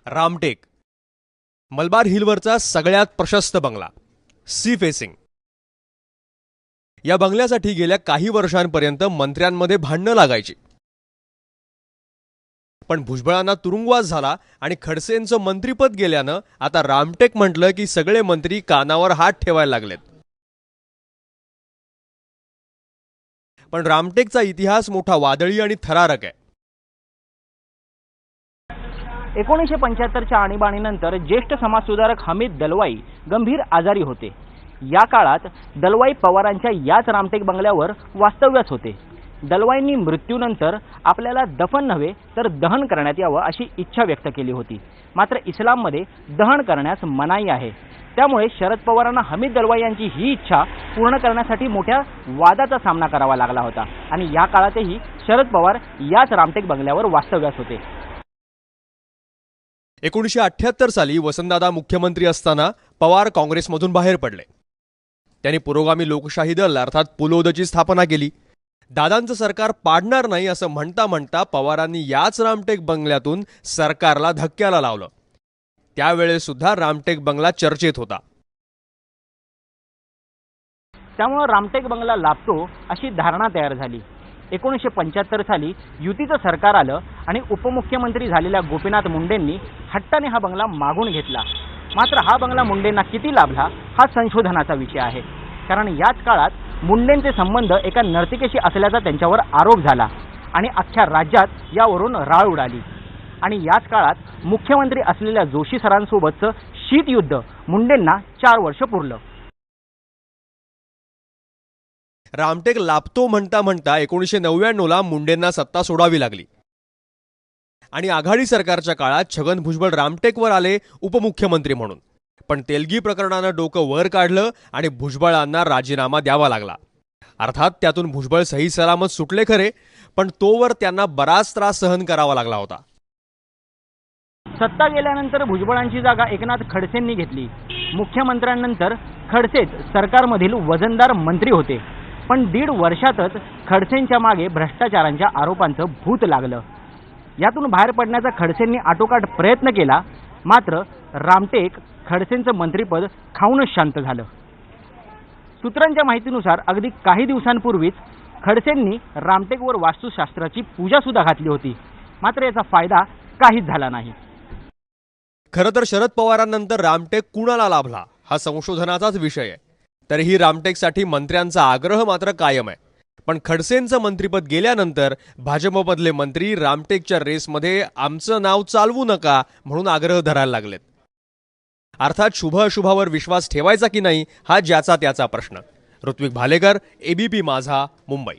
रामटेक मलबार हिलवरचा सगळ्यात प्रशस्त बंगला, सी फेसिंग. या बंगल्यासाठी गेल्या काही वर्षांपर्यंत मंत्र्यांमध्ये भांडणं लागायची. पण भुजबळांना तुरुंगवास झाला आणि खडसेंचं मंत्रीपद गेल्यानं आता रामटेक म्हटलं की सगळे मंत्री कानावर हात ठेवायला लागलेत. पण रामटेकचा इतिहास मोठा वादळी आणि थरारक आहे. 1975च्या आणीबाणीनंतर ज्येष्ठ समाजसुधारक हमीद दलवाई गंभीर आजारी होते. या काळात दलवाई पवारांच्या याच रामटेक बंगल्यावर वास्तव्यास होते. दलवाईंनी मृत्यूनंतर आपल्याला दफन नव्हे तर दहन करण्यात यावं अशी इच्छा व्यक्त केली होती. मात्र इस्लाममध्ये दहन करण्यास मनाई आहे. त्यामुळे शरद पवारांना हमीद दलवाई यांची ही इच्छा पूर्ण करण्यासाठी मोठ्या वादाचा सामना करावा लागला होता आणि या काळातही शरद पवार याच रामटेक बंगल्यावर वास्तव्यास होते. 1978 साली वसंतदादा मुख्यमंत्री असताना पवार काँग्रेसमधून बाहेर पडले. त्यांनी पुरोगामी लोकशाही दल अर्थात पुलोदची स्थापना केली. दादांचं सरकार पाडणार नाही असं म्हणता म्हणता पवारांनी याच रामटेक बंगल्यातून सरकारला धक्क्याला लावलं. त्यावेळेस सुद्धा रामटेक बंगला चर्चेत होता. त्यामुळे रामटेक बंगला लाभतो अशी धारणा तयार झाली. 1975 साली युतीचं सरकार आलं आणि उपमुख्यमंत्री झालेल्या गोपीनाथ मुंडेंनी हट्टाने हा बंगला मागून घेतला. मात्र हा बंगला मुंडेंना किती लाभला हा संशोधनाचा विषय आहे. कारण याच काळात मुंडेंचे संबंध एका नर्तिकेशी असल्याचा त्यांच्यावर आरोप झाला आणि अख्ख्या राज्यात यावरून राळ उडाली. आणि याच काळात मुख्यमंत्री असलेल्या जोशी सरांसोबतचं शीतयुद्ध मुंडेंना 4 वर्ष पुरलं. रामटेक लाभतो म्हणता म्हणता 1999ला मुंडेंना सत्ता सोडावी लागली आणि आघाडी सरकारच्या काळात छगन भुजबळ रामटेकवर आले उपमुख्यमंत्री म्हणून. पण तेलगी प्रकरणानं डोकं वर काढलं आणि भुजबळांना राजीनामा द्यावा लागला. अर्थात त्यातून भुजबळ सही सलामत सुटले खरे, पण तोवर त्यांना बराच त्रास सहन करावा लागला होता. सत्ता गेल्यानंतर भुजबळांची जागा एकनाथ खडसेंनी घेतली. मुख्यमंत्र्यांनंतर खडसेच सरकारमधील वजनदार मंत्री होते. पण 1.5 वर्षातच खडसेंच्या मागे भ्रष्टाचारांच्या आरोपांचं भूत लागलं. यातून बाहेर पडण्याचा खडसेंनी आटोकाट प्रयत्न केला. मात्र रामटेक खडसेंचं मंत्रिपद खाऊनच शांत झालं. सूत्रांच्या माहितीनुसार अगदी काही दिवसांपूर्वीच खडसेंनी रामटेकवर वास्तुशास्त्राची पूजा सुद्धा घातली होती. मात्र याचा फायदा काहीच झाला नाही. खरं तर शरद पवारांनंतर रामटेक कुणाला लाभला हा संशोधनाचाच विषय आहे. तरीही रामटेकसाठी मंत्र्यांचा आग्रह मात्र कायम आहे. पण खडसेंचं मंत्रिपद गेल्यानंतर भाजपमधले मंत्री रामटेकच्या रेसमध्ये आमचं नाव चालवू नका म्हणून आग्रह धरायला लागलेत. अर्थात शुभ अशुभावर विश्वास ठेवायचा की नाही हा ज्याचा त्याचा प्रश्न. ऋत्विक भालेकर, ABP माझा, मुंबई.